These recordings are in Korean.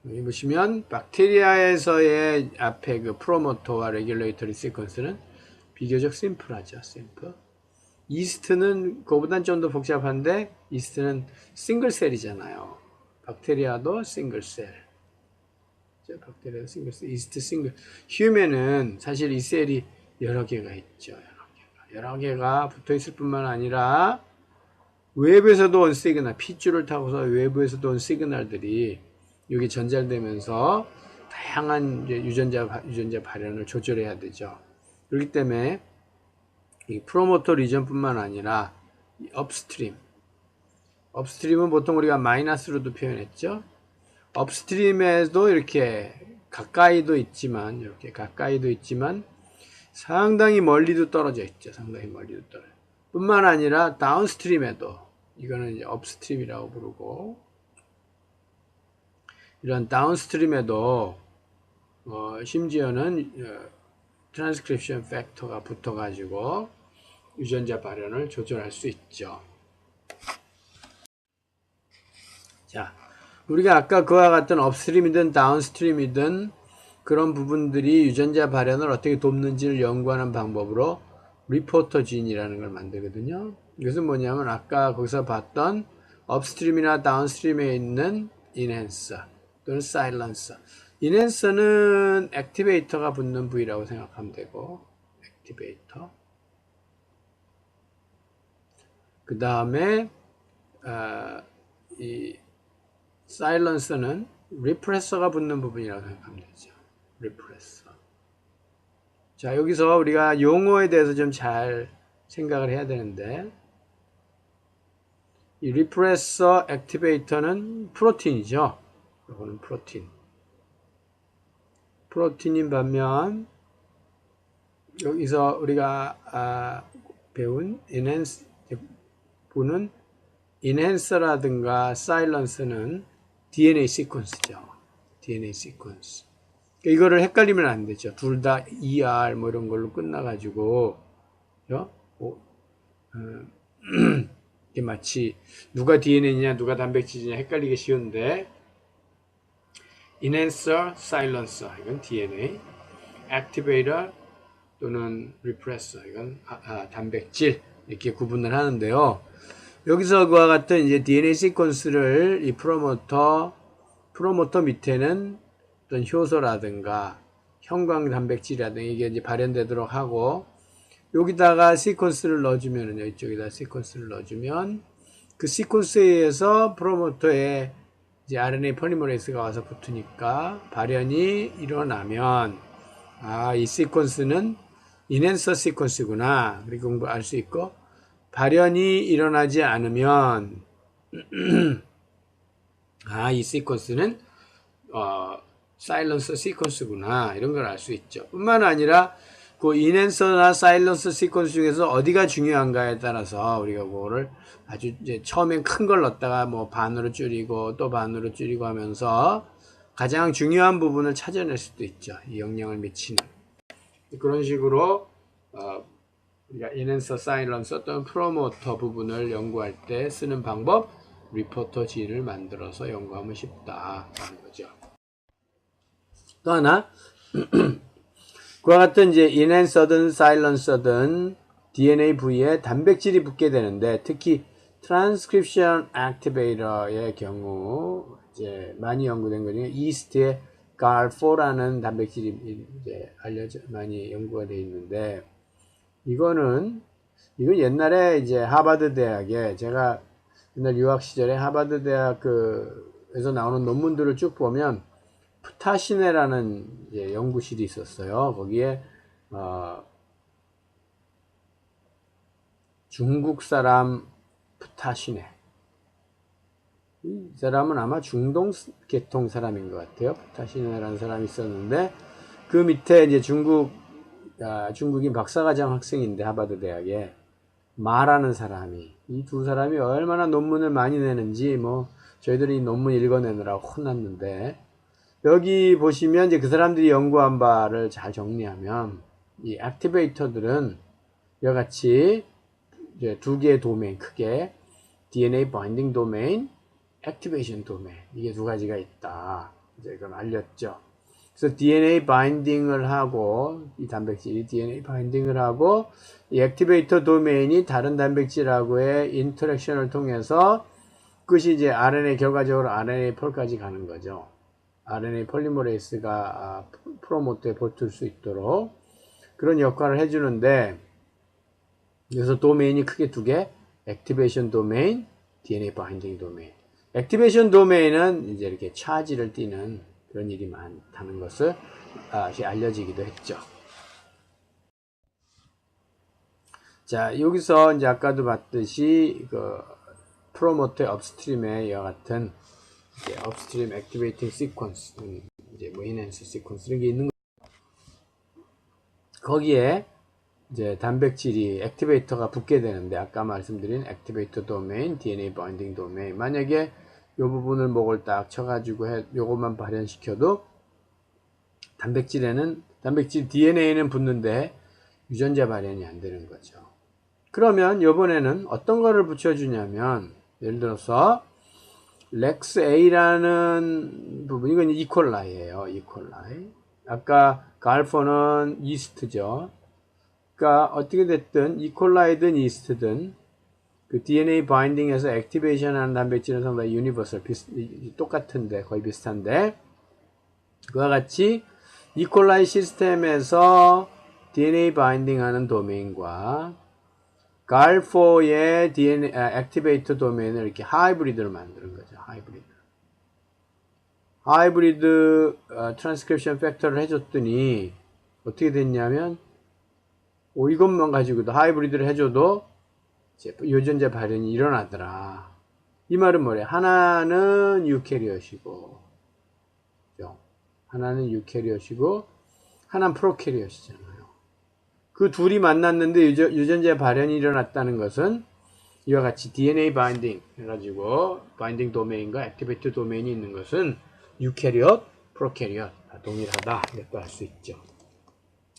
여기 보시면 박테리아에서의 앞에 그 프로모터와 레귤레이터리 시퀀스는 비교적 심플하죠. 심플. 이스트는 그거보단 좀 더 복잡한데 이스트는 싱글셀이잖아요. 박테리아도 싱글셀. 박테리아 싱글셀, 이스트 싱글. 휴먼은 사실 이 셀이 여러 개가 있죠. 여러 개가 붙어 있을 뿐만 아니라 외부에서도 온 시그널, 핏줄을 타고서 외부에서도 온 시그널들이 여기 전달되면서 다양한 유전자 발현을 조절해야 되죠. 그렇기 때문에 이 프로모터 리전뿐만 아니라 업스트림은 보통 우리가 마이너스로도 표현했죠. 업스트림에도 이렇게 가까이도 있지만 상당히 멀리도 떨어져 있죠. 상당히 멀리도 떨어져. 뿐만 아니라 다운스트림에도, 이거는 이제 업스트림이라고 부르고, 이런 다운스트림에도 심지어는 트랜스크립션 팩터가 붙어가지고 유전자 발현을 조절할 수 있죠. 자, 우리가 아까 그와 같은 업스트림이든 다운스트림이든 그런 부분들이 유전자 발현을 어떻게 돕는지를 연구하는 방법으로 리포터 진이라는 걸 만들거든요. 이것은 뭐냐면 아까 거기서 봤던 업스트림이나 다운스트림에 있는 인핸서 또는 사일런서. 인핸서는 액티베이터가 붙는 부위라고 생각하면 되고, 액티베이터. 그 다음에 이 사일런서는 리프레서가 붙는 부분이라고 생각하면 되죠. 리프레서. 자, 여기서 우리가 용어에 대해서 좀 잘 생각을 해야 되는데, 이 리프레서 액티베이터는 프로틴이죠. 이거는 프로틴인 반면 여기서 우리가 배운 부는 인핸서라든가 사일런서는 DNA 시퀀스죠. DNA 시퀀스. 이거를 헷갈리면 안 되죠. 둘 다 ER 뭐 이런 걸로 끝나가지고, 이게 마치 누가 DNA냐 누가 단백질이냐 헷갈리기 쉬운데, 인핸서, 사일런서 이건 DNA, 액티베이터 또는 리프레서 이건 단백질 이렇게 구분을 하는데요. 여기서 그와 같은 이제 DNA 시퀀스를 이 프로모터 밑에는 어떤 효소라든가 형광 단백질이라든가 이게 이제 발현되도록 하고, 여기다가 시퀀스를 넣어주면은요, 이쪽에다 시퀀스를 넣어주면 그 시퀀스에 의해서 프로모터에 이제 RNA 폴리머레이스가 와서 붙으니까 발현이 일어나면 이 시퀀스는 인핸서 시퀀스구나 그리고 알 수 있고, 발현이 일어나지 않으면 이 시퀀스는 사일런서 시퀀스구나 이런 걸 알 수 있죠. 뿐만 아니라 그 인핸서나 사일런서 시퀀스 중에서 어디가 중요한가에 따라서 우리가 그거를 아주 이제 처음엔 큰 걸 넣었다가 뭐 반으로 줄이고 또 반으로 줄이고 하면서 가장 중요한 부분을 찾아낼 수도 있죠. 이 영향을 미치는 그런 식으로 우리가 인핸서, 사일런서 또는 프로모터 부분을 연구할 때 쓰는 방법, 리포터 진을 만들어서 연구하면 쉽다라는 거죠. 또 하나, 그와 같은 이제 인핸서든 사일런서든 DNA 부위에 단백질이 붙게 되는데, 특히 트랜스크립션 액티베이터의 경우 이제 많이 연구된 것 중에 이스트의 GAR4라는 단백질이 이제 많이 연구가 되어 있는데, 이건 옛날에 이제 하버드 대학에 제가 옛날 유학 시절에 하버드 대학에서 나오는 논문들을 쭉 보면 푸타시네라는 연구실이 있었어요. 거기에 중국 사람 푸타시네. 이 사람은 아마 중동 계통 사람인 것 같아요. 푸타시네라는 사람이 있었는데 그 밑에 이제 중국인 박사과정 학생인데 하버드 대학에 마라는 사람이, 이 두 사람이 얼마나 논문을 많이 내는지 뭐 저희들이 이 논문 읽어내느라고 혼났는데, 여기 보시면 이제 그 사람들이 연구한 바를 잘 정리하면 이 액티베이터들은 이와 같이 이제 두 개의 도메인, 크게 DNA 바인딩 도메인, 액티베이션 도메인. 이게 두 가지가 있다. 이제 그럼 알렸죠. 그래서 DNA 바인딩을 하고, 이 단백질이 DNA 바인딩을 하고, 이 액티베이터 도메인이 다른 단백질하고의 인터랙션을 통해서 그것이 이제 RNA, 결과적으로 RNA 폴까지 가는 거죠. RNA 폴리머레이스가 프로모터에 버틸 수 있도록 그런 역할을 해주는데, 그래서 도메인이 크게 두 개, 액티베이션 도메인, DNA 바인딩 도메인. 액티베이션 도메인은 이제 이렇게 차지를 띠는 그런 일이 많다는 것을 알려지기도 했죠. 자, 여기서 이제 아까도 봤듯이 그 프로모터의 업스트림에 이와 같은 이제 업스트림 액티베이팅 시퀀스, 이제 뭐 인핸스 시퀀스 이런 게 있는 거. 거기에 이제 단백질이 액티베이터가 붙게 되는데, 아까 말씀드린 액티베이터 도메인, DNA 바인딩 도메인, 만약에 이 부분을 목을 딱 쳐가지고 요것만 발현시켜도 단백질 DNA는 붙는데 유전자 발현이 안 되는 거죠. 그러면 이번에는 어떤 거를 붙여주냐면, 예를 들어서 렉스A라는 부분, 이건 이콜라이예요. 이콜라이. 아까 갈포는 이스트죠. 그러니까 어떻게 됐든 이콜라이든 이스트든 그 DNA 바인딩에서 액티베이션 하는 단백질은 상당히 유니버설, 똑같은데, 거의 비슷한데, 그와 같이 이콜라이 시스템에서 DNA 바인딩 하는 도메인과 갈4의 DNA, 액티베이터 도메인을 이렇게 하이브리드로 만드는 거죠. 하이브리드 트랜스크립션 팩터를 해줬더니 어떻게 됐냐면, 이것만 가지고도 하이브리드를 해줘도 유전자 발현이 일어나더라. 이 말은 뭐래? 하나는 유캐리엇이고, 하나는 프로캐리엇이잖아요. 그 둘이 만났는데 유전자 발현이 일어났다는 것은 이와 같이 DNA 바인딩 해가지고 바인딩 도메인과 액티베이터 도메인이 있는 것은 유캐리엇, 프로캐리엇 다 동일하다. 이것도 알 수 있죠.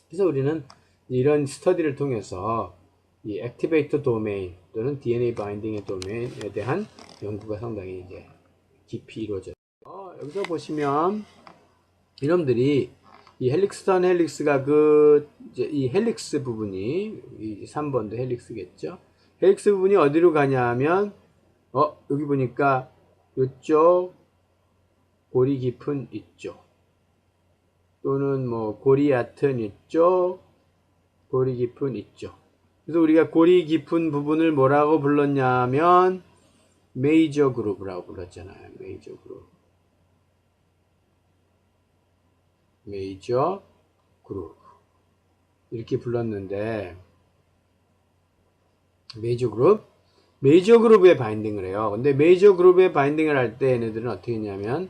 그래서 우리는 이런 스터디를 통해서 이 액티베이터 도메인 또는 DNA 바인딩의 도메인에 대한 연구가 상당히 이제 깊이 이루어져요. 여기서 보시면 이놈들이 이 헬릭스턴 헬릭스가 이제 이 헬릭스 부분이 이 3번도 헬릭스겠죠. 헬릭스 부분이 어디로 가냐 하면 여기 보니까 이쪽 고리 깊은 이쪽 또는 뭐 고리 얕은 이쪽, 고리 깊은 이쪽. 그래서 우리가 고리 깊은 부분을 뭐라고 불렀냐면 메이저 그룹이라고 불렀잖아요. 메이저 그룹 이렇게 불렀는데, 메이저 그룹에 바인딩을 해요. 근데 메이저 그룹에 바인딩을 할 때 얘네들은 어떻게 했냐면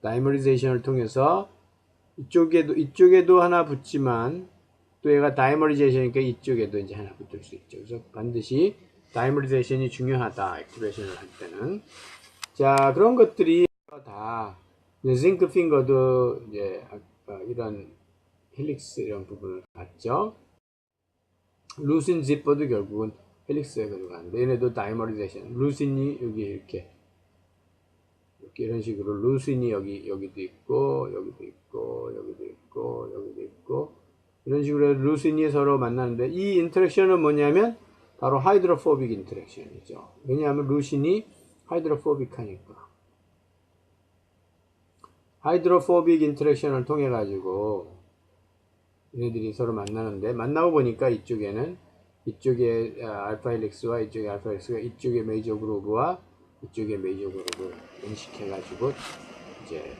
다이머리제이션을 통해서 이쪽에도 하나 붙지만 또 얘가 다이머리제이션이니까 이쪽에도 이제 하나 붙을 수 있죠. 그래서 반드시 다이머리제이션이 중요하다. 액티베이션을 할 때는. 자, 그런 것들이 다 징크 핑거도 이제 이런 헬릭스 이런 부분을 갖죠. 루신 지퍼도 결국은 헬릭스에 들어가는데, 얘네도 다이머리제이션. 루신이 여기 이렇게 이런 식으로 루신이 여기도 있고 여기도 있고 이런 식으로 루신이 서로 만나는데, 이 인터랙션은 뭐냐면 바로 하이드로포빅 인터랙션이죠. 왜냐하면 루신이 하이드로포빅하니까. 하이드로포빅 인터랙션을 통해 가지고 얘네들이 서로 만나는데, 만나고 보니까 이쪽에 알파 헬릭스와 이쪽에 알파 헬릭스가 이쪽에 메이저 그루브와 이쪽에 메이저 그룹을 인식해 가지고 이제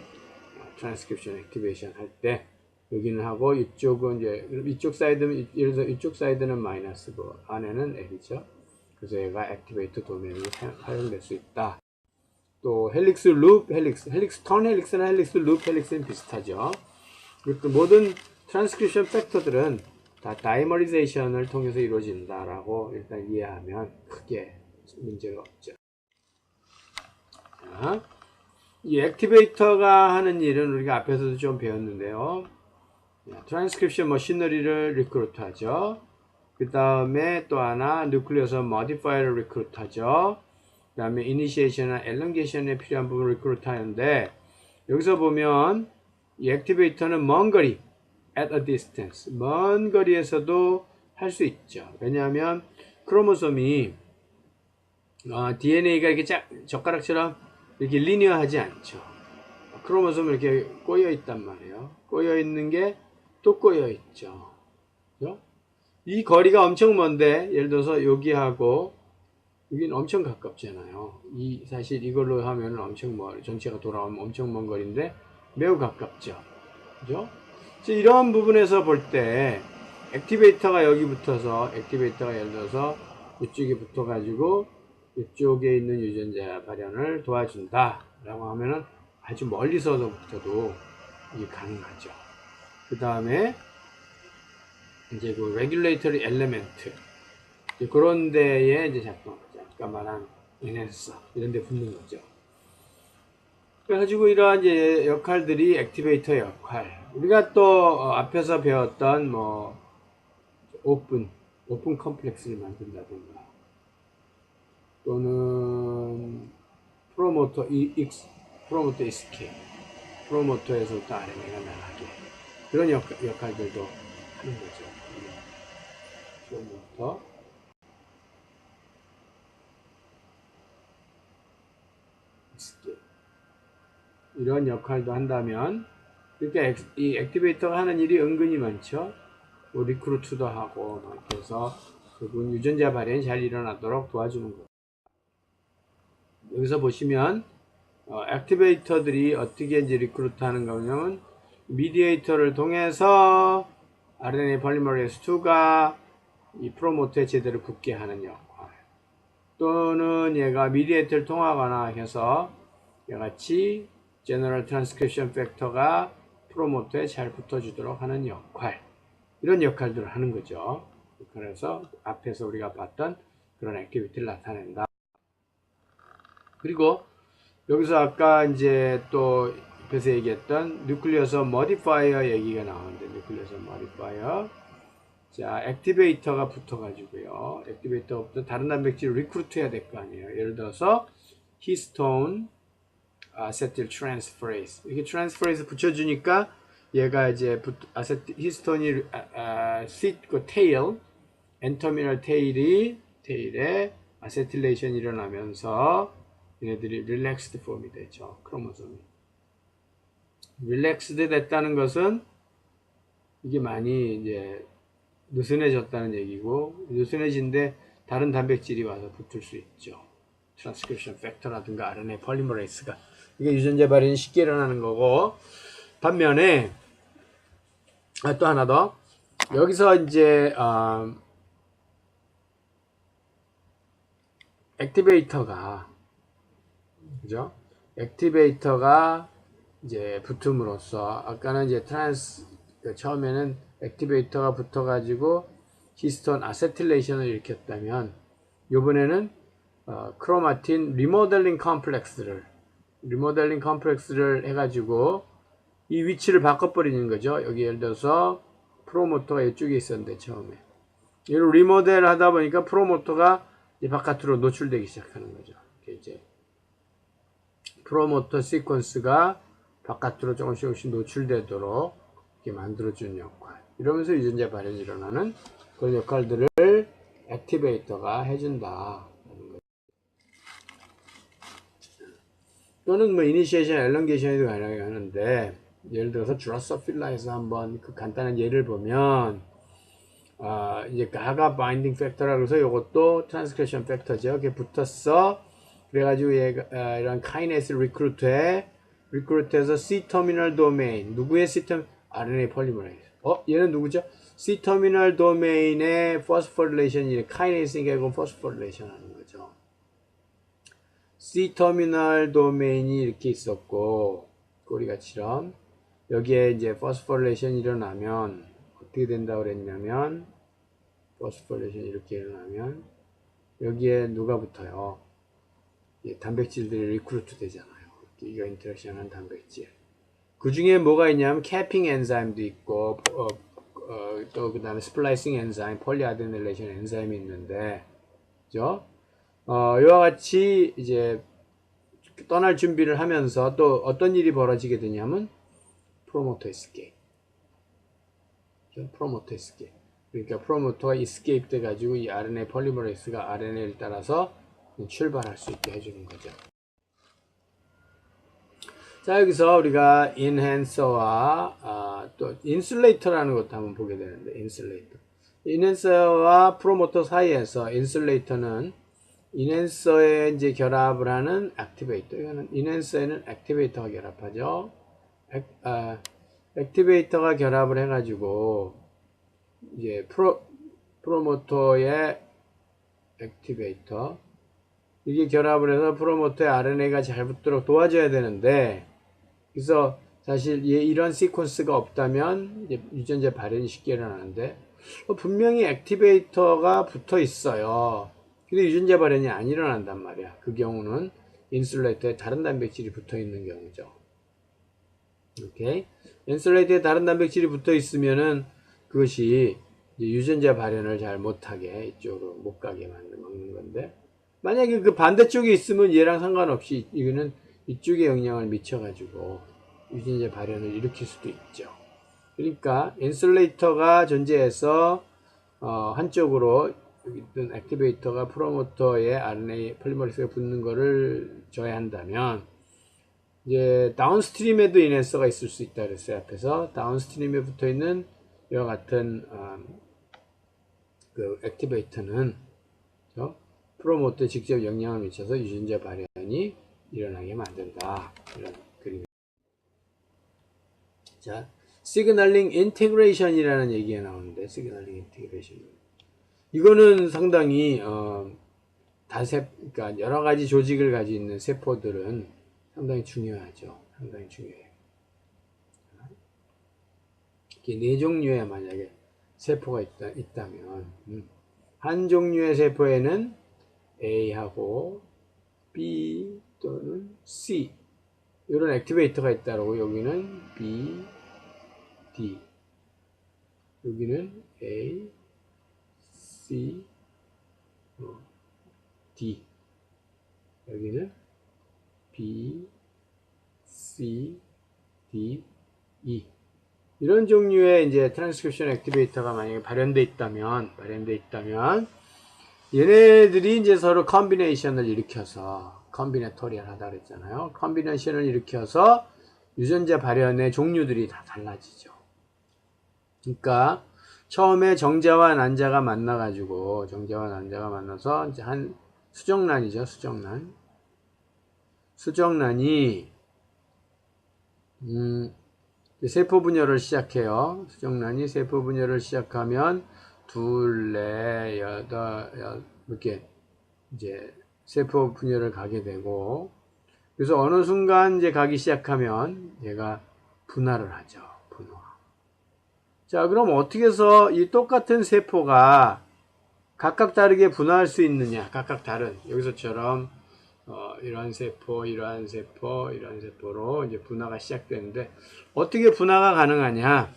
트랜스크립션 액티베이션 할 때 여기는 하고, 이쪽은 이제 이쪽 사이드는, 예를 들어서 이쪽 사이드는 마이너스고 안에는 L이죠. 그래서 얘가 액티베이터 도메인으로 활용될 수 있다. 또 헬릭스 턴 헬릭스나 헬릭스 룹 헬릭스는 비슷하죠. 그리고 모든 트랜스크립션 팩터들은 다 다이머리제이션을 통해서 이루어진다라고 일단 이해하면 크게 문제가 없죠. 자, 이 액티베이터가 하는 일은 우리가 앞에서도 좀 배웠는데요. 트랜스크립션 머시너리를 리크루트하죠. 그 다음에 또 하나 뉴클리어스 모디파이어를 리크루트하죠. 그 다음에 이니시에이션이나 엘런게이션에 필요한 부분을 리크루트 하는데, 여기서 보면 이 액티베이터는 먼 거리, at a distance, 먼 거리에서도 할 수 있죠. 왜냐하면 크로모솜이 DNA가 이렇게 젓가락처럼 이렇게 리니어하지 않죠. 크로모솜이 이렇게 꼬여 있단 말이에요. 꼬여 있는 게 또 꼬여 있죠. 그죠? 이 거리가 엄청 먼데, 예를 들어서 여기하고 여기는 엄청 가깝잖아요. 사실 이걸로 하면 엄청 전체가 돌아오면 엄청 먼 거리인데 매우 가깝죠. 그죠? 이런 부분에서 볼 때 액티베이터가 여기 붙어서, 액티베이터가 예를 들어서 이쪽에 붙어 가지고 이쪽에 있는 유전자 발현을 도와준다 라고 하면은 아주 멀리서부터도 이게 가능하죠. 그 다음에 이제 그 regulatory element, 그런 데에 이제 잠깐 말한 enhancer 이런 데 붙는 거죠. 그래가지고 이러한 이제 역할들이 액티베이터 역할. 우리가 또 앞에서 배웠던 뭐 오픈 컴플렉스를 만든다든가, 또는 프로모터 ESK, 프로모터에서부터 RNA가 나가게, 그런 역할들도 하는 거죠. 프로모터 ESK 이런 역할도 한다면, 그러니까 이 액티베이터가 하는 일이 은근히 많죠. 뭐 리크루트도 하고, 이렇게 해서 그분 유전자 발현이 잘 일어나도록 도와주는 거예요. 여기서 보시면 액티베이터들이 어떻게 이제 리크루트 하는 거냐면, 미디에이터를 통해서 RNA 폴리머레이스 2가 이 프로모터에 제대로 붙게 하는 역할, 또는 얘가 미디에이터를 통하거나 해서 이같이 제너럴 트랜스크립션 팩터가 프로모터에 잘 붙어주도록 하는 역할, 이런 역할들을 하는 거죠. 그래서 앞에서 우리가 봤던 그런 액티비티를 나타낸다. 그리고 여기서 아까 이제 또 앞에서 얘기했던 뉴클리어서 머디파이어 얘기가 나오는데, 뉴클리어서 머디파이어, 자, 액티베이터가 붙어가지고요. 액티베이터가 붙어 다른 단백질을 리크루트 해야 될 거 아니에요. 예를 들어서 히스톤 아세틸 트랜스퍼레이스, 이렇게 트랜스퍼레이스 붙여주니까 얘가 이제 히스톤이 그 테일, 엔터미널 테일에 아세틸레이션이 일어나면서 얘네들이 릴렉스드 폼이 되죠. 크로모솜이 릴렉스드 됐다는 것은 이게 많이 이제 느슨해졌다는 얘기고, 느슨해진데 다른 단백질이 와서 붙을 수 있죠. 트랜스크립션 팩터라든가 RNA 폴리머레이스가, 이게 유전자 발현이 쉽게 일어나는 거고, 반면에 또 하나 더, 여기서 이제 액티베이터가, 그죠? 액티베이터가 이제 붙음으로써, 아까는 이제 처음에는 액티베이터가 붙어가지고 히스톤 아세틸레이션을 일으켰다면, 이번에는 크로마틴 리모델링 컴플렉스를 해가지고 이 위치를 바꿔버리는 거죠. 여기 예를 들어서 프로모터가 이쪽에 있었는데 처음에 이걸 리모델 하다 보니까 프로모터가 이제 바깥으로 노출되기 시작하는 거죠. 이제 프로모터 시퀀스가 바깥으로 조금씩 노출되도록 이렇게 만들어주는 역할, 이러면서 유전자 발현이 일어나는 그런 역할들을 액티베이터가 해준다. 또는 뭐 이니시에이션, 엘런게이션에도 가능하는데, 예를 들어서 드로소필라에서 한번 그 간단한 예를 보면, 이제 가가 바인딩 팩터라고 해서 이것도 트랜스크립션 팩터죠. 이렇게 붙었어. 그래가지고 얘가 이런 카이네스 리크루트해서 C 터미널 도메인, 누구의 C 터미널? RNA 폴리머레이즈. 얘는 누구죠? C 터미널 도메인의 포스포릴레이션이 카이네스니까 이건 포스포릴레이션 하는 거죠. C 터미널 도메인이 이렇게 있었고, 꼬리가처럼 여기에 이제 포스포릴레이션이 일어나면 어떻게 된다고 그랬냐면, 포스포릴레이션이 이렇게 일어나면 여기에 누가 붙어요? 단백질들이 리크루트 되잖아요. 이거 인터랙션 한 단백질. 그 중에 뭐가 있냐면 캐핑 엔자임도 있고, 또 그 다음에 스플라이싱 엔자임, 폴리아데닐레이션 엔자임이 있는데, 그죠? 이와 같이 이제 떠날 준비를 하면서 또 어떤 일이 벌어지게 되냐면 프로모터 에스케이프. 프로모터 에스케이프. 그러니까 프로모터가 이스케이프 돼 가지고 이 RNA 폴리머레이스가 RNA를 따라서 출발할 수 있게 해주는 거죠. 자, 여기서 우리가 인핸서와 또 인슐레이터라는 것도 한번 보게 되는데, 인슐레이터. 인핸서와 프로모터 사이에서 인슐레이터는 인핸서에 이제 결합을 하는 액티베이터. 이거는 인핸서에는 액티베이터가 결합하죠. 액티베이터가 결합을 해가지고 이제 프로모터의 액티베이터 이게 결합을 해서 프로모터의 RNA가 잘 붙도록 도와줘야 되는데, 그래서 사실 이런 시퀀스가 없다면 유전자 발현이 쉽게 일어나는데 분명히 액티베이터가 붙어 있어요. 근데 유전자 발현이 안 일어난단 말이야. 그 경우는 인슐레이터에 다른 단백질이 붙어 있는 경우죠. 오케이. 인슐레이터에 다른 단백질이 붙어 있으면은 그것이 유전자 발현을 잘 못하게 이쪽으로 못 가게 막는 건데, 만약에 그 반대쪽에 있으면 얘랑 상관없이 이거는 이쪽에 영향을 미쳐가지고 유전자 발현을 일으킬 수도 있죠. 그러니까 인슐레이터가 존재해서 한쪽으로 있던 액티베이터가 프로모터에 RNA 폴리머리스가 붙는 거를 저해한다면 이제 다운스트림에도 인핸서가 있을 수 있다 그랬어요. 앞에서 다운스트림에 붙어 있는 이와 같은 그 액티베이터는 프로모터에 직접 영향을 미쳐서 유전자 발현이 일어나게 만든다. 이런 그림. 자, 시그널링 인테그레이션이라는 얘기가 나오는데, 시그널링 인테그레이션. 이거는 상당히 그러니까 여러 가지 조직을 가지고 있는 세포들은 상당히 중요하죠. 상당히 중요해요. 이렇게 네 종류의 만약에 세포가 있다면 한 종류의 세포에는 A하고 B 또는 C 이런 액티베이터가 있다고, 여기는 B, D, 여기는 A, C, D, 여기는 B, C, D, E. 이런 종류의 이제 트랜스크립션 액티베이터가 만약에 발현돼 있다면 얘네들이 이제 서로 컨비네이션을 일으켜서, 컨비네토리얼 하다 그랬잖아요. 컨비네이션을 일으켜서 유전자 발현의 종류들이 다 달라지죠. 그러니까 처음에 정자와 난자가 만나가지고, 정자와 난자가 만나서 이제 한 수정란이죠. 수정란이 세포 분열을 시작해요. 수정란이 세포 분열을 시작하면 둘, 넷, 여덟, 이렇게 이제 세포 분열을 가게 되고, 그래서 어느 순간 이제 가기 시작하면 얘가 분화를 하죠. 분화. 자, 그럼 어떻게 해서 이 똑같은 세포가 각각 다르게 분화할 수 있느냐? 각각 다른, 여기서처럼 이러한 세포, 이러한 세포, 이러한 세포로 이제 분화가 시작되는데, 어떻게 분화가 가능하냐?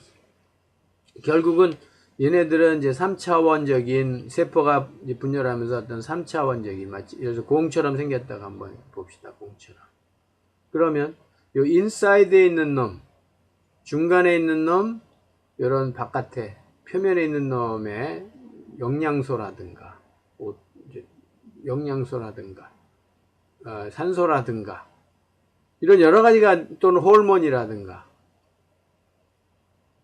결국은 얘네들은 이제 3차원적인 세포가 이제 분열하면서 어떤 3차원적인, 마치 그래서 공처럼 생겼다고 한번 봅시다. 공처럼. 그러면 요 인사이드에 있는 놈, 중간에 있는 놈, 이런 바깥에 표면에 있는 놈의 영양소라든가 산소라든가 이런 여러 가지가, 또는 호르몬이라든가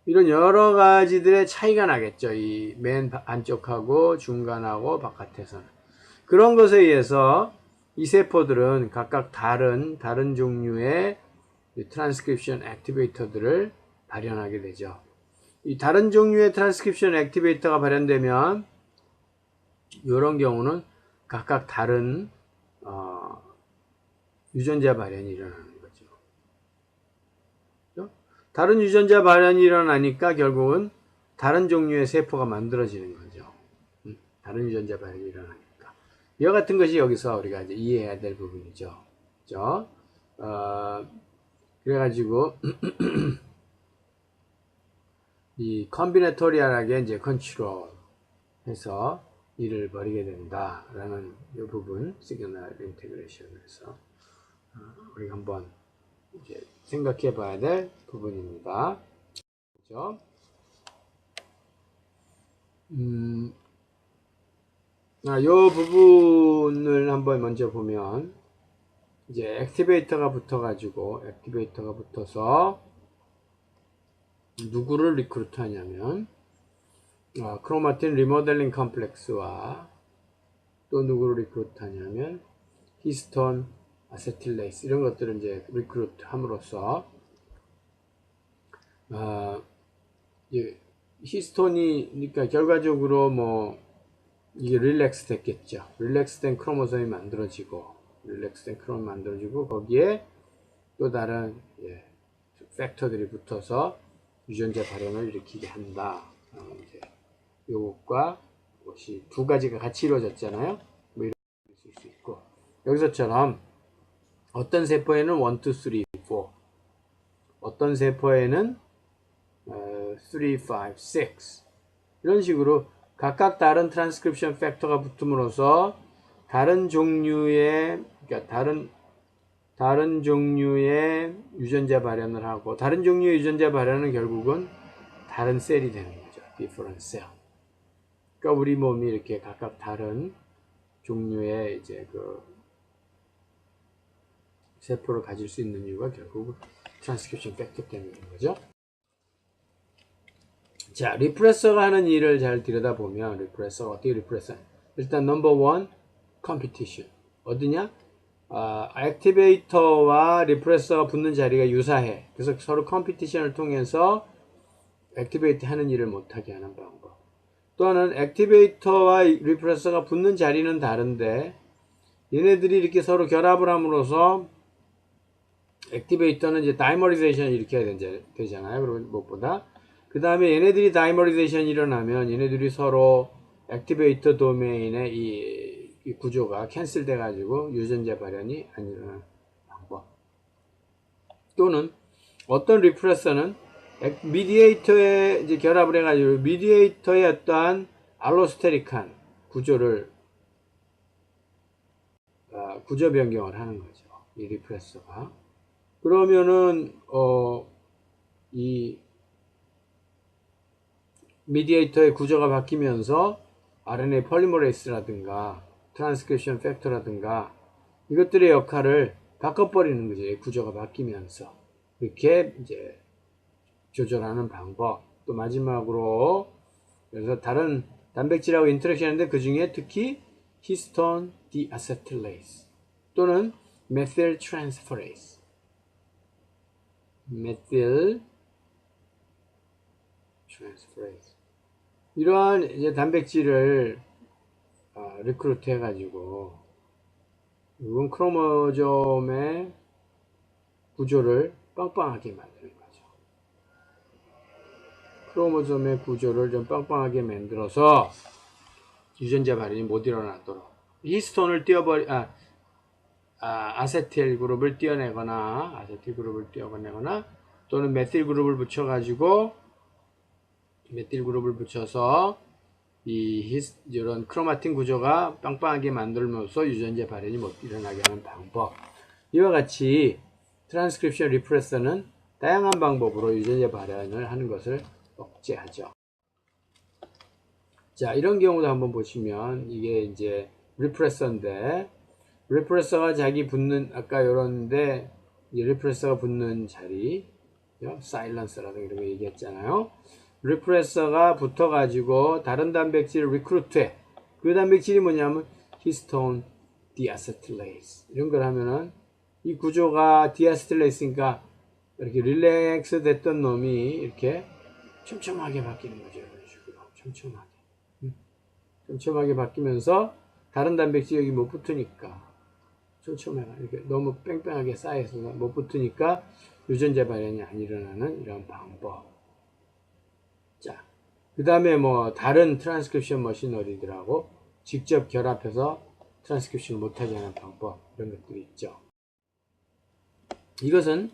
이런 여러 가지들의 차이가 나겠죠. 이 맨 안쪽하고 중간하고 바깥에서는. 그런 것에 의해서 이 세포들은 각각 다른 종류의 트랜스크립션 액티베이터들을 발현하게 되죠. 이 다른 종류의 트랜스크립션 액티베이터가 발현되면 이런 경우는 각각 다른 유전자 발현이 일어나는 거죠. 다른 유전자 발현이 일어나니까 결국은 다른 종류의 세포가 만들어지는 거죠. 다른 유전자 발현이 일어나니까. 이와 같은 것이 여기서 우리가 이제 이해해야 될 부분이죠. 그죠? 그래가지고 이 컨비네토리얼하게 이제 컨트롤 해서 일을 벌이게 된다라는 이 부분 시그널 인테그레이션에서 우리가 한번 이제 생각해 봐야 될 부분입니다. 그죠? 요 부분을 한번 먼저 보면 이제 액티베이터가 붙어서 누구를 리크루트 하냐면 크로마틴 리모델링 컴플렉스와 또 누구를 리크루트 하냐면 히스톤 아세틸레이스 이런 것들을 이제 리크루트 함으로써 히스톤이 그러니까 결과적으로 뭐 이게 릴렉스 됐겠죠. 릴렉스된 크로모솜이 만들어지고 거기에 또 다른 팩터들이 붙어서 유전자 발현을 일으키게 한다. 이제 요것과 이것이 두 가지가 같이 이루어졌잖아요. 뭐 이런 수 있고 여기서처럼 어떤 세포에는 1, 2, 3, 4 어떤 세포에는 3, 5, 6 이런 식으로 각각 다른 트랜스크립션 팩터가 붙음으로써 다른 종류의 그러니까 다른 종류의 유전자 발현을 하고 다른 종류의 유전자 발현은 결국은 다른 셀이 되는 거죠. different cell. 그러니까 우리 몸이 이렇게 각각 다른 종류의 이제 그 세포를 가질 수 있는 이유가 결국 트랜스크립션 팩터 때문인 거죠. 자, 리프레서가 하는 일을 잘 들여다보면 리프레서가 어떻게 리프레서? 일단 넘버 원 컴피티션. 어디냐? 액티베이터와 리프레서가 붙는 자리가 유사해. 그래서 서로 컴피티션을 통해서 액티베이터 하는 일을 못하게 하는 방법. 또는 액티베이터와 리프레서가 붙는 자리는 다른데 얘네들이 이렇게 서로 결합을 함으로써 액티베이터는 이제 다이머리제이션을 일으켜야 되잖아요. 그러면 무엇보다 그 다음에 얘네들이 다이머리제이션이 일어나면 얘네들이 서로 액티베이터 도메인의 이 구조가 캔슬돼 가지고 유전자 발현이 안 일어나는 방법. 또는 어떤 리프레서는 미디에이터에 이제 결합을 해가지고 미디에이터의 어떠한 알로스테릭한 구조를 구조 변경을 하는 거죠. 이 리프레서가. 그러면은 이 미디에이터의 구조가 바뀌면서 RNA 폴리머레이스라든가 트랜스크립션 팩터라든가 이것들의 역할을 바꿔버리는 거죠. 구조가 바뀌면서 이렇게 이제 조절하는 방법. 또 마지막으로 그래서 다른 단백질하고 인터랙션 하는데 그 중에 특히 히스톤 디아세틸레이스 또는 메틸 트랜스퍼레이스 이러한 이제 단백질을 리크루트 해가지고 이건 크로모점의 구조를 빵빵하게 만드는 거죠. 크로모점의 구조를 좀 빵빵하게 만들어서 유전자 발현이 못 일어나도록 히스톤을 아세틸 그룹을 떼어내거나 또는 메틸 그룹을 붙여서 이런 크로마틴 구조가 빵빵하게 만들면서 유전자 발현이 못 일어나게 하는 방법. 이와 같이 트랜스크립션 리프레서는 다양한 방법으로 유전자 발현을 하는 것을 억제하죠. 자, 이런 경우도 한번 보시면 이게 이제 리프레서인데 리프레서가 자기 붙는 아까 요런데 리프레서가 붙는 자리 사일런서라든가 이런 거 얘기했잖아요. 리프레서가 붙어가지고 다른 단백질을 리크루트해. 그 단백질이 뭐냐면 히스톤 디아세틸레이스 이런 걸 하면은 이 구조가 디아세틸레이스니까 이렇게 릴렉스 됐던 놈이 이렇게 촘촘하게 바뀌는 거죠. 이런 식으로 촘촘하게 바뀌면서 다른 단백질이 여기 못 붙으니까 촘촘하게 이렇게 너무 뺑뺑하게 쌓여서 못 붙으니까 유전자 발현이 안 일어나는 이런 방법. 자, 그 다음에 뭐 다른 트랜스크립션 머시너리들하고 직접 결합해서 트랜스크립션을 못하게 하는 방법 이런 것들이 있죠. 이것은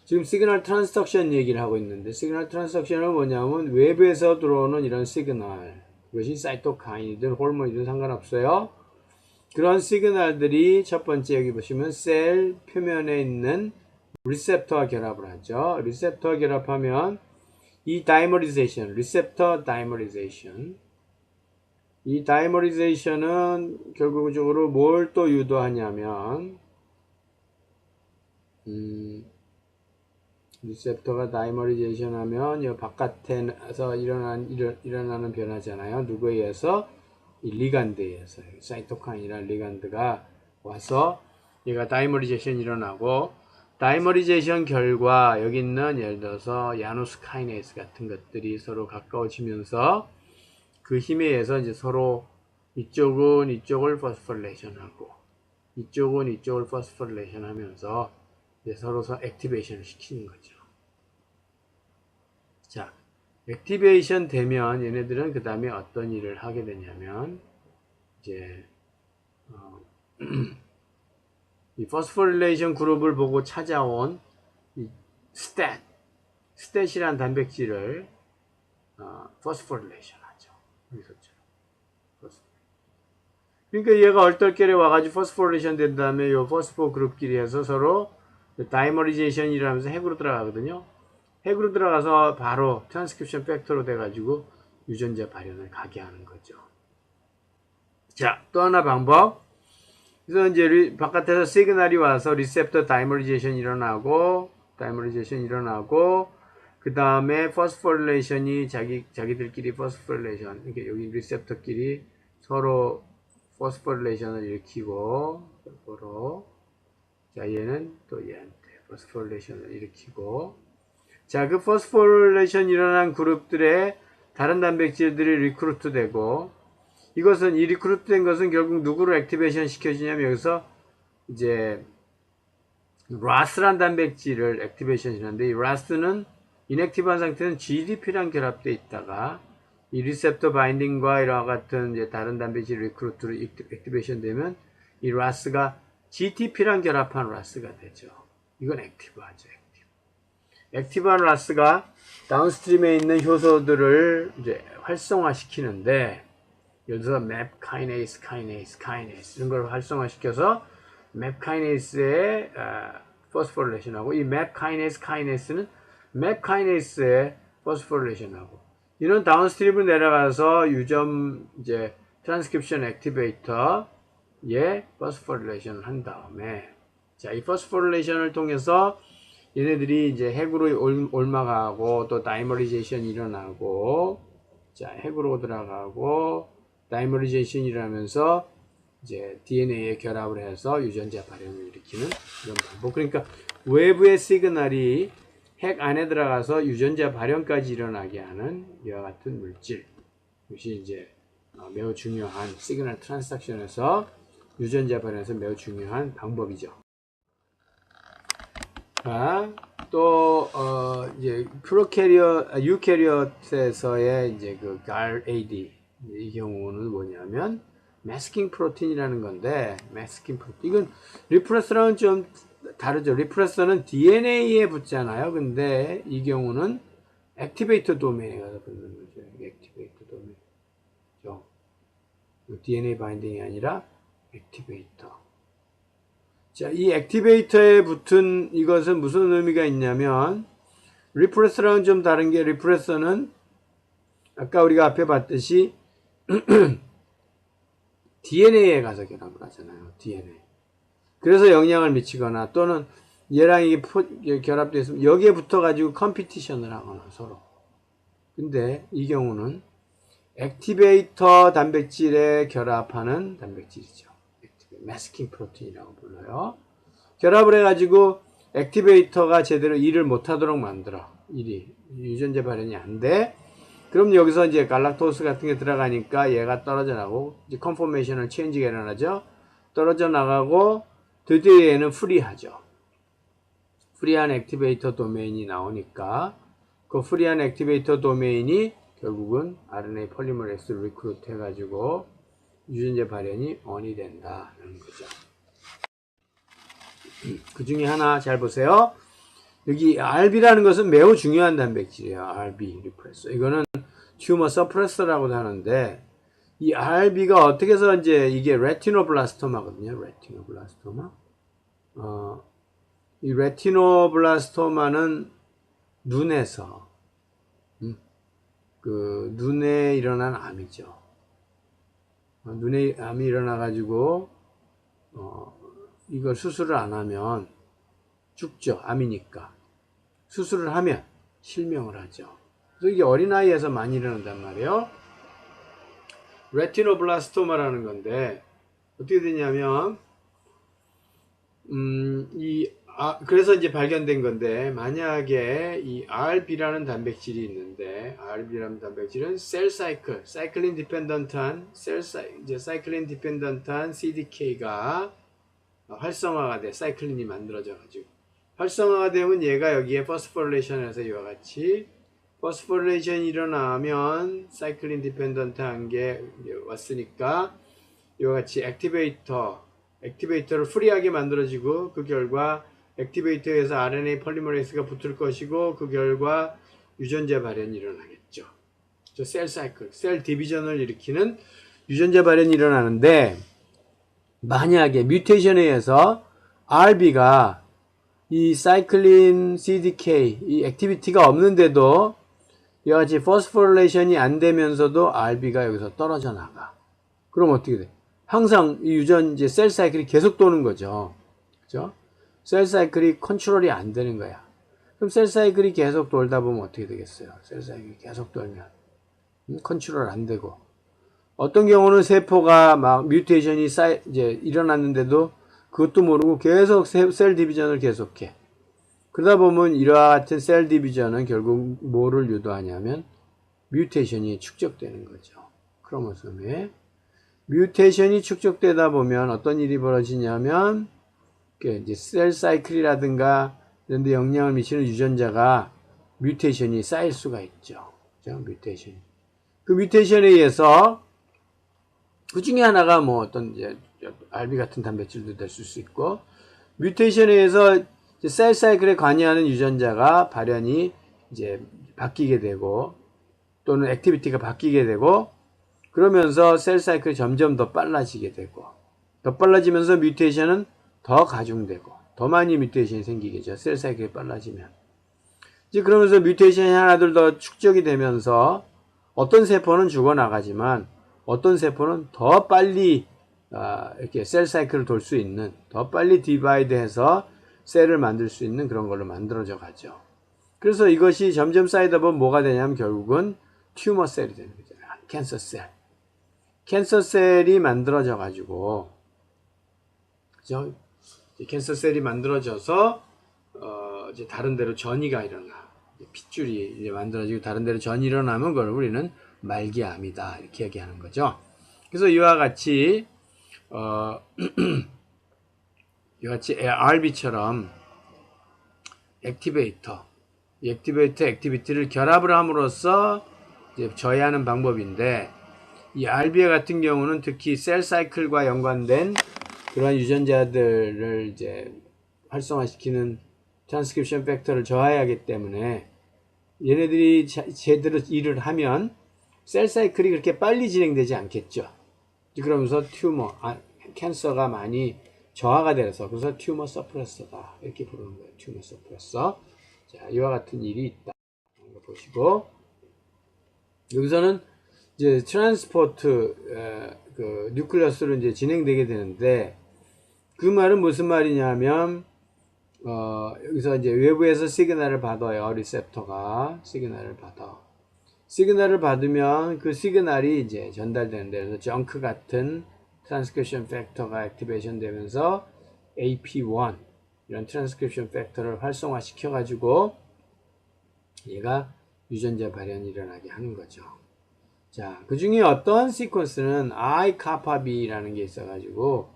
지금 시그널 트랜스덕션 얘기를 하고 있는데 시그널 트랜스덕션은 뭐냐면 외부에서 들어오는 이런 시그널 그것이 사이토카인이든 호르몬이든 상관없어요. 그런 시그널들이 첫 번째 여기 보시면 셀 표면에 있는 리셉터와 결합을 하죠. 리셉터와 결합하면 이 다이머리제이션, 리셉터 다이머리제이션, 이 다이머리제이션은 결국적으로 뭘 또 유도하냐면 리셉터가 다이머리제이션 하면 이 바깥에서 일어나는 변화잖아요. 누구에 의해서? 이 리간드에 의해서. 사이토카인이라는 리간드가 와서 얘가 다이머리제이션 일어나고, 다이머리제이션 결과 여기 있는 예를 들어서 야누스 카이네이스 같은 것들이 서로 가까워지면서 그 힘에 의해서 이제 서로 이쪽은 이쪽을 포스포레이션 하고 이쪽은 이쪽을 포스포레이션 하면서 이제 서로 액티베이션을 시키는 거죠. 자, 액티베이션 되면 얘네들은 그 다음에 어떤 일을 하게 되냐면 이제 이 포스포릴레이션 그룹을 보고 찾아온 이 스탯이라는 단백질을 포스포릴레이션 하죠. 여기서처럼. 그러니까 얘가 얼떨결에 와가지고 포스포릴레이션 된 다음에 요 포스포 그룹끼리 해서 서로 다이머리제이션이라면서 핵으로 들어가거든요. 핵으로 들어가서 바로 트랜스크립션 팩터로 돼가지고 유전자 발현을 가게 하는 거죠. 자, 또 하나 방법. 그래서 이제 바깥에서 시그널이 와서 리셉터 다이머리제이션 일어나고 그 다음에 포스포릴레이션이 자기들끼리 포스포릴레이션, 이렇게 여기 리셉터끼리 서로 포스포릴레이션을 일으키고 서로, 자 얘는 또 얘한테 포스포릴레이션을 일으키고, 자 그 포스포릴레이션 일어난 그룹들의 다른 단백질들이 리크루트 되고, 이것은 이 리크루트 된 것은 결국 누구를 액티베이션 시켜주냐면 여기서 이제 RAS란 단백질을 액티베이션 시키는데, 이 RAS는 인액티브한 상태는 GDP랑 결합되어 있다가 이 리셉터 바인딩과 이와 같은 이제 다른 단백질 리크루트로 액티베이션 되면 이 RAS가 GTP랑 결합한 RAS가 되죠. 이건 액티브하죠. 액티브한 RAS가 다운스트림에 있는 효소들을 이제 활성화시키는데, 예를 들어서 맵 카이네이스 이런 걸 활성화시켜서 맵 카이네이스의 포스포릴레이션하고, 이 맵 카이네이스는 맵 카이네이스의 포스포릴레이션하고, 이런 다운스트림으로 내려가서 유점 이제 트랜스크립션 액티베이터에 포스포릴레이션을 한 다음에, 자, 이 포스포릴레이션을 통해서 얘네들이 이제 핵으로 올라가고 또 다이머리제이션이 일어나고, 자, 핵으로 들어가고 다이머리제이션이 일어나면서 이제 DNA에 결합을 해서 유전자 발현을 일으키는 이런 방법. 그러니까 외부의 시그널이 핵 안에 들어가서 유전자 발현까지 일어나게 하는 이와 같은 물질. 이것이 이제 매우 중요한 시그널 트랜스닥션에서 유전자 발현에서 매우 중요한 방법이죠. 또 이제 유캐리엇에서의 이제 그 GARAD, 이 경우는 뭐냐면 마스킹 프로틴이라는 건데, 마스킹 프로틴, 이건 리프레서랑은 좀 다르죠. 리프레서는 DNA에 붙잖아요. 근데 이 경우는 액티베이터 도메인에 가서 붙는 거죠. 액티베이터 도메인. DNA 바인딩이 아니라 액티베이터. 자, 이 액티베이터에 붙은 이것은 무슨 의미가 있냐면, 리프레서랑은 좀 다른 게, 리프레서는 아까 우리가 앞에 봤듯이 DNA에 가서 결합을 하잖아요. DNA. 그래서 영향을 미치거나 또는 얘랑 이게 결합되어 있으면 여기에 붙어가지고 컴피티션을 하거나 서로. 근데 이 경우는 액티베이터 단백질에 결합하는 단백질이죠. 마스킹 프로틴이라고 불러요. 결합을 해가지고 액티베이터가 제대로 일을 못하도록 만들어. 유전자 발현이 안 돼. 그럼 여기서 이제 갈락토스 같은 게 들어가니까 얘가 떨어져 나가고, 이제 컨포메이셔널 체인지가 일어나죠. 떨어져 나가고 드디어 얘는 프리하죠. 프리한 액티베이터 도메인이 나오니까 그 프리한 액티베이터 도메인이 결국은 RNA 폴리머레이스를 리크루트 해가지고 유전자 발현이 on이 된다는 거죠. 그 중에 하나 잘 보세요. 여기 RB라는 것은 매우 중요한 단백질이에요. RB 리프레서. 이거는 튜머 서프레서라고도 하는데, 이 RB가 어떻게 해서 이제 이게 레티노블라스토마거든요. 레티노블라스토마. 이 레티노블라스토마는 눈에서 그 눈에 일어난 암이죠. 눈에 암이 일어나 가지고 이걸 수술을 안 하면 죽죠. 암이니까. 수술을 하면 실명을 하죠. 그래서 이게 어린아이에서 많이 일어난단 말이에요. 레티노블라스토마라는 건데 어떻게 되냐면 그래서 이제 발견된 건데, 만약에 이 RB라는 단백질이 있는데, RB라는 단백질은 셀 사이클, 사이클린 디펜던트한 이제 사이클린 디펜던트한 CDK가 활성화가 돼, 사이클린이 만들어져 가지고 활성화가 되면 얘가 여기에 포스포릴레이션을 해서 이와 같이 포스포릴레이션이 일어나면 사이클린 디펜던트한 게 왔으니까 이와 같이 액티베이터를 프리하게 만들어지고, 그 결과 액티베이터에서 RNA 폴리머레이스가 붙을 것이고, 그 결과 유전자 발현이 일어나겠죠. 셀 사이클, 셀 디비전을 일으키는 유전자 발현이 일어나는데, 만약에 뮤테이션에 의해서 RB가 이 사이클린 CDK 이 액티비티가 없는데도 이와 같이 포스포릴레이션이 안 되면서도 RB가 여기서 떨어져 나가. 그럼 어떻게 돼? 항상 이 유전제 셀 사이클이 계속 도는 거죠. 그죠? 셀 사이클이 컨트롤이 안 되는 거야. 그럼 셀 사이클이 계속 돌다 보면 어떻게 되겠어요? 셀 사이클이 계속 돌면 컨트롤 안 되고, 어떤 경우는 세포가 막 뮤테이션이 이제 일어났는데도 그것도 모르고 계속 셀 디비전을 계속해. 그러다 보면 이와 같은 셀 디비전은 결국 뭐를 유도하냐면 뮤테이션이 축적되는 거죠. 크로모솜에 뮤테이션이 축적되다 보면 어떤 일이 벌어지냐면 이제 셀 사이클이라든가 이런 데 영향을 미치는 유전자가 뮤테이션이 쌓일 수가 있죠. 그죠? 뮤테이션. 그 뮤테이션에 의해서 그 중에 하나가 뭐 어떤 이제 RB 같은 단백질도 될 수 있고, 뮤테이션에 의해서 셀 사이클에 관여하는 유전자가 발현이 이제 바뀌게 되고, 또는 액티비티가 바뀌게 되고, 그러면서 셀 사이클이 점점 더 빨라지게 되고, 더 빨라지면서 뮤테이션은 더 가중되고, 더 많이 뮤테이션이 생기겠죠. 셀 사이클이 빨라지면. 이제 그러면서 뮤테이션이 하나둘 더 축적이 되면서 어떤 세포는 죽어나가지만 어떤 세포는 더 빨리 이렇게 셀 사이클을 돌 수 있는, 더 빨리 디바이드해서 셀을 만들 수 있는 그런 걸로 만들어져 가죠. 그래서 이것이 점점 쌓이다 보면 뭐가 되냐면 결국은 튜머 셀이 되는 거죠. 캔서 셀. 캔서 셀이 만들어져 가지고, 그죠? 캔서 셀이 만들어져서 이제 다른 데로 전이가 일어나. 핏줄이 이제 만들어지고 다른 데로 전이 일어나면 그걸 우리는 말기암이다 이렇게 얘기하는 거죠. 그래서 이와 같이 이와 같이 RB처럼 액티비티를 결합을 함으로써 이제 저해하는 방법인데, 이 RBA 같은 경우는 특히 셀 사이클과 연관된 그러한 유전자들을 이제 활성화시키는 트랜스크립션 팩터를 저하하기 때문에 얘네들이 제대로 일을 하면 셀 사이클이 그렇게 빨리 진행되지 않겠죠. 그러면서 캔서가 많이 저하가 돼서, 그래서 튜머 서프레서다 이렇게 부르는 거예요. 튜머 서프레서. 자, 이와 같은 일이 있다. 이거 보시고, 여기서는 이제 트랜스포트 그 뉴클리어스로 이제 진행되게 되는데, 그 말은 무슨 말이냐면 여기서 이제 외부에서 시그널을 받아요. 리셉터가 시그널을 받아. 시그널을 받으면 그 시그널이 이제 전달되는데, 그래서 정크 같은 트랜스크립션 팩터가 액티베이션 되면서 AP1 이런 트랜스크립션 팩터를 활성화 시켜 가지고 얘가 유전자 발현이 일어나게 하는 거죠. 자, 그 중에 어떤 시퀀스는 I-kappa-B라는 게 있어 가지고,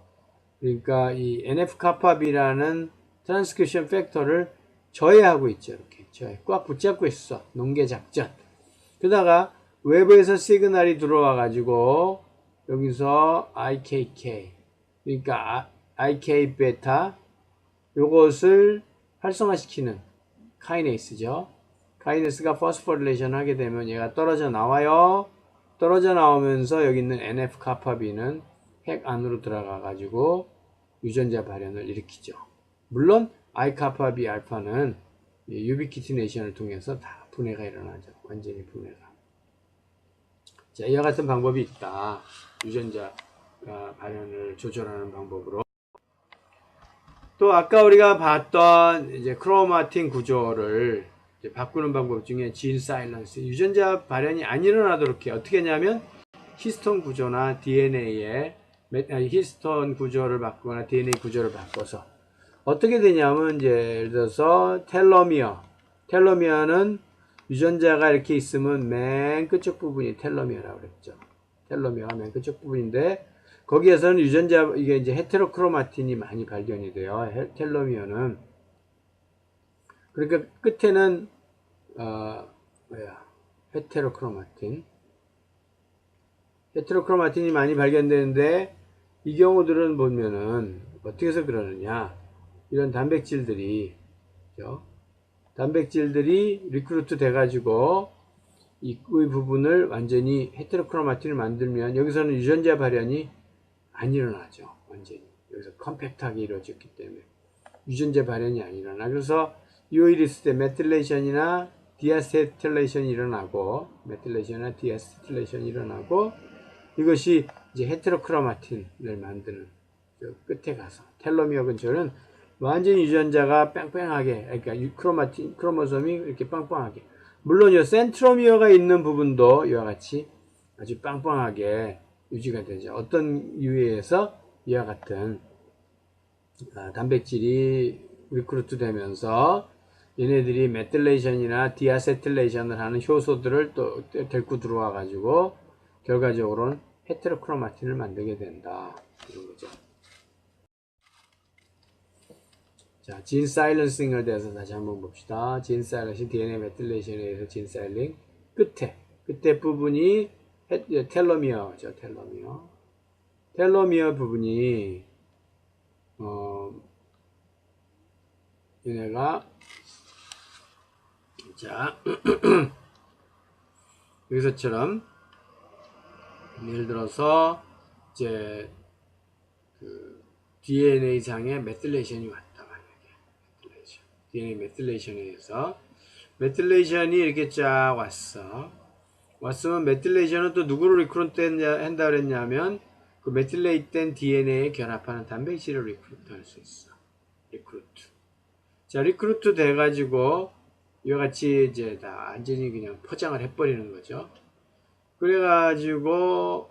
그러니까 이 NF-kappa-B라는 트랜스크립션 팩터를 저해하고 있죠. 이렇게 저해 꽉 붙잡고 있어. 농계 작전. 그러다가 외부에서 시그널이 들어와 가지고 여기서 IKK, 그러니까 IK 베타, 요것을 활성화시키는 카이네이스죠. 카이네이스가 포스포릴레이션 하게 되면 얘가 떨어져 나와요. 떨어져 나오면서 여기 있는 NF 카파 B는 핵 안으로 들어가 가지고 유전자 발현을 일으키죠. 물론 I 카파 B 알파는 유비키티네이션을 통해서 다 분해가 일어나죠. 완전히 분해가. 자, 이와 같은 방법이 있다. 유전자 발현을 조절하는 방법으로. 또 아까 우리가 봤던 이제 크로마틴 구조를 이제 바꾸는 방법 중에 진 사일런스, 유전자 발현이 안 일어나도록 해. 어떻게 하냐면 히스톤 구조나 DNA의 히스톤 구조를 바꾸거나 DNA 구조를 바꿔서 어떻게 되냐면 이제 예를 들어서 텔로미어는 유전자가 이렇게 있으면 맨 끝쪽 부분이 텔로미어라고 그랬죠. 텔로미어가 맨 끝쪽 부분인데 거기에서는 유전자 이게 이제 헤테로크로마틴이 많이 발견이 돼요. 텔로미어는 그러니까 끝에는 헤테로크로마틴이 많이 발견되는데 이 경우들은 보면은 어떻게 해서 그러느냐, 이런 단백질들이 그죠? 단백질들이 리크루트 돼가지고 이 부분을 완전히 헤테로크로마틴을 만들면 여기서는 유전자 발현이 안 일어나죠. 완전히 여기서 컴팩트하게 이루어졌기 때문에 유전자 발현이 안 일어나. 그래서 요일이 있을 때 메틸레이션이나 디아세틸레이션이 일어나고 이것이 이제 헤테로크로마틴을 만드는 끝에 가서 텔로미어 근처는 완전히 유전자가 뺑뺑하게, 그러니까 크로모솜이 이렇게 빵빵하게, 물론 이 센트로미어가 있는 부분도 이와 같이 아주 빵빵하게 유지가 되죠. 어떤 유해에서 이와 같은 단백질이 리크루트 되면서 얘네들이 메틸레이션이나 디아세틸레이션을 하는 효소들을 또 데리고 들어와 가지고 결과적으로는 헤테로크로마틴을 만들게 된다, 이런 거죠. 자, 진 사일런싱에 대해서 다시 한번 봅시다. 진 사일런싱, DNA 메틸레이션에 의해서 진 사일링, 끝에 부분이 텔로미어죠. 텔로미어 부분이 얘네가 자 여기서처럼 예를 들어서 이제 그 DNA 장에 메틸레이션이 왔다, 만약에 DNA 메틸레이션에 의해서 메틸레이션이 이렇게 쫙 왔으면 메틸레이션은 또 누구를 리크루트 한다 그랬냐면 그 메틸레이트된 DNA에 결합하는 단백질을 리크루트 할 수 있어. 리크루트 돼가지고 이와 같이 이제 다 완전히 그냥 포장을 해버리는 거죠. 그래가지고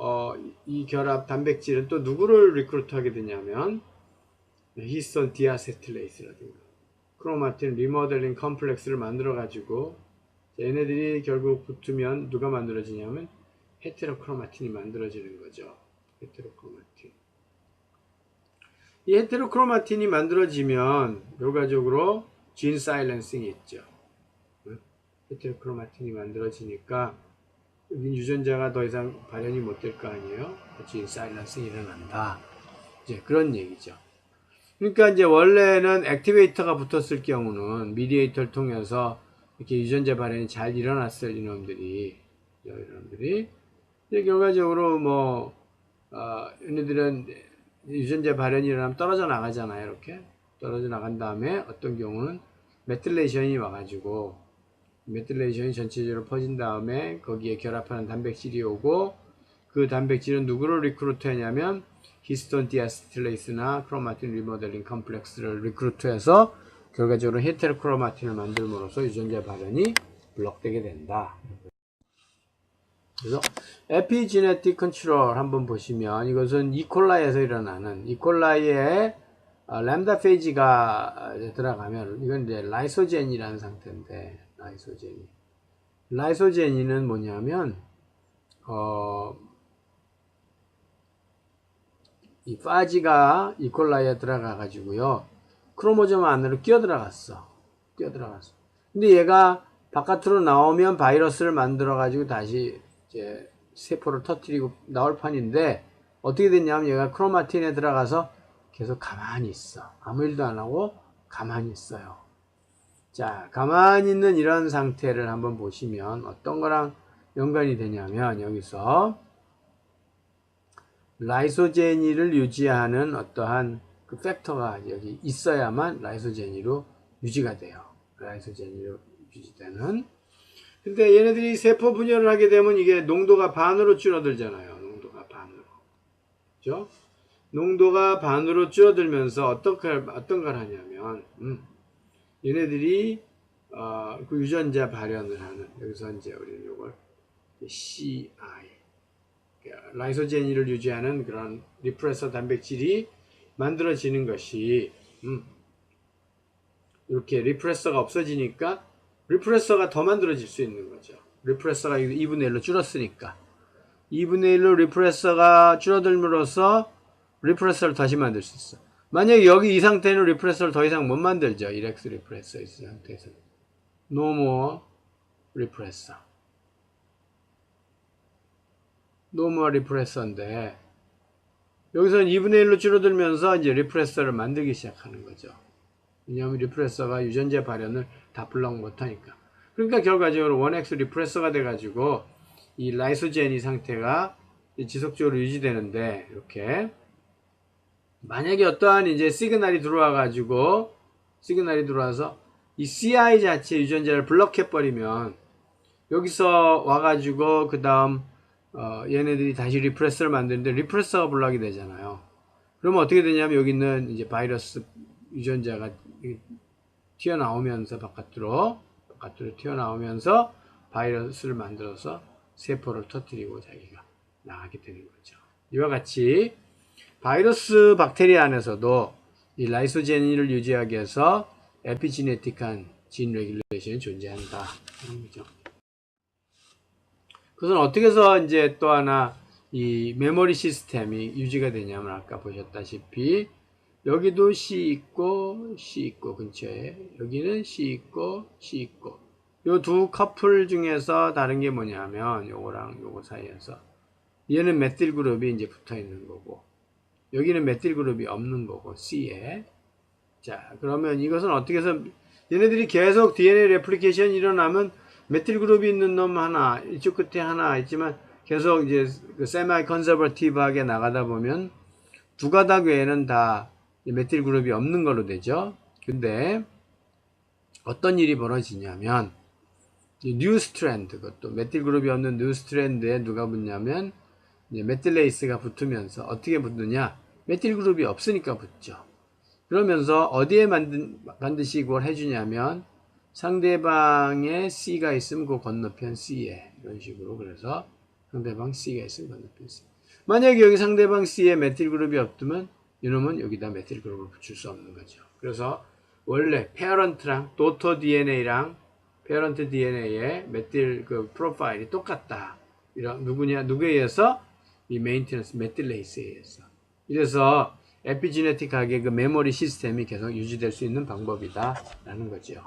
이 결합 단백질은 또 누구를 리크루트 하게 되냐면 히스톤 디아세틸레이스라든가 크로마틴 리모델링 컴플렉스를 만들어 가지고 얘네들이 결국 붙으면 누가 만들어지냐면 헤테로크로마틴이 만들어지는 거죠. 헤테로크로마틴. 이 헤테로크로마틴이 만들어지면 결과적으로 진 사일런싱이 있죠. 헤테로크로마틴이 만들어지니까 유전자가 더 이상 발현이 못 될 거 아니에요. 진 사일런싱이 일어난다. 이제 그런 얘기죠. 그러니까 이제 원래는 액티베이터가 붙었을 경우는 미디에이터를 통해서 이렇게 유전자 발현이 잘 일어났을 이놈들이 이제 결과적으로 얘네들은 유전자 발현이 일어나면 떨어져 나가잖아요. 이렇게 떨어져 나간 다음에 어떤 경우는 메틸레이션이 와가지고 메틸레이션이 전체적으로 퍼진 다음에 거기에 결합하는 단백질이 오고 그 단백질은 누구를 리크루트 하냐면 히스톤 디아세틸레이스나 크로마틴 리모델링 컴플렉스를 리크루트해서 결과적으로 헤테로크로마틴을 만들므로써 유전자 발현이 블록되게 된다. 그래서 에피지네틱 컨트롤 한번 보시면 이것은 이콜라이에서 일어나는 이콜라이에 램다 페이지가 들어가면 이건 이제 라이소젠이라는 상태인데 라이소젠이는 뭐냐면 이 파지가 이콜라이에 들어가 가지고요 크로모점 안으로 끼어들어갔어. 근데 얘가 바깥으로 나오면 바이러스를 만들어 가지고 다시 이제 세포를 터뜨리고 나올 판인데 어떻게 됐냐면 얘가 크로마틴에 들어가서 계속 가만히 있어. 아무 일도 안 하고 가만히 있어요. 자, 가만히 있는 이런 상태를 한번 보시면 어떤 거랑 연관이 되냐면 여기서 라이소제니를 유지하는 어떠한 그 팩터가 여기 있어야만 라이소제니로 유지가 돼요. 라이소제니로 유지되는. 근데 얘네들이 세포 분열을 하게 되면 이게 농도가 반으로 줄어들잖아요. 농도가 반으로. 그죠? 농도가 반으로 줄어들면서 어떤 걸 하냐면, 얘네들이, 그 유전자 발현을 하는, 여기서 이제 우리는 이걸 CI, 라이소제니를 유지하는 그런 리프레서 단백질이 만들어지는 것이, 이렇게 리프레서가 없어지니까 리프레서가 더 만들어질 수 있는 거죠. 리프레서가 2분의 1로 줄었으니까. 2분의 1로 리프레서가 줄어들므로써 리프레서를 다시 만들 수 있어. 만약에 여기 이 상태는 리프레서를 더 이상 못 만들죠. 1X 리프레서 이 상태에서. No more 리프레서. No more 리프레서인데 여기서는 2분의 1로 줄어들면서 이제 리프레서를 만들기 시작하는 거죠. 왜냐하면 리프레서가 유전자 발현을 다 블럭 못하니까. 그러니까 결과적으로 1X 리프레서가 돼가지고 이 라이소제니 상태가 지속적으로 유지되는데 이렇게 만약에 어떠한 이제 시그널이 들어와가지고 시그널이 들어와서 이 CI 자체 유전자를 블럭해버리면 여기서 와가지고 그 다음 얘네들이 다시 리프레서를 만드는데 리프레서가 블럭이 되잖아요. 그러면 어떻게 되냐면 여기 있는 이제 바이러스 유전자가 튀어나오면서 바깥으로 튀어나오면서 바이러스를 만들어서 세포를 터뜨리고 자기가 나가게 되는 거죠. 이와 같이 바이러스 박테리아 안에서도 이 라이소제니를 유지하기 위해서 에피지네틱한 진 레귤레이션이 존재한다. 그죠. 그것은 어떻게 해서 이제 또 하나 이 메모리 시스템이 유지가 되냐면 아까 보셨다시피 여기도 C 있고 근처에 여기는 C 있고 요 두 커플 중에서 다른 게 뭐냐면 요거랑 요거 사이에서 얘는 메틸 그룹이 이제 붙어 있는 거고 여기는 메틸 그룹이 없는 거고 C에. 자, 그러면 이것은 어떻게 해서 얘네들이 계속 DNA 레플리케이션이 일어나면 메틸 그룹이 있는 놈 하나, 이쪽 끝에 하나 있지만 계속 이제 그 세마이 컨서버티브하게 나가다 보면 두 가닥 외에는 다 메틸 그룹이 없는 걸로 되죠. 근데 어떤 일이 벌어지냐면 뉴 스트랜드, 그것도 메틸 그룹이 없는 뉴 스트랜드에 누가 붙냐면 메틸레이스가 붙으면서 어떻게 붙느냐? 메틸 그룹이 없으니까 붙죠. 그러면서 어디에 반드시 그걸 해주냐면 상대방의 C가 있으면 그 건너편 C에 이런 식으로. 그래서 상대방 C가 있으면 건너편 C. 만약에 여기 상대방 C에 메틸 그룹이 없으면 이놈은 여기다 메틸 그룹을 붙일 수 없는 거죠. 그래서 원래 페어런트랑 도터 DNA랑 페어런트 DNA의 메틸 그 프로파일이 똑같다. 이런 누구에 의해서 이 메인테넌스 메틸레이스에 의해서. 이래서 에피지네틱하게 그 메모리 시스템이 계속 유지될 수 있는 방법이다라는 거죠.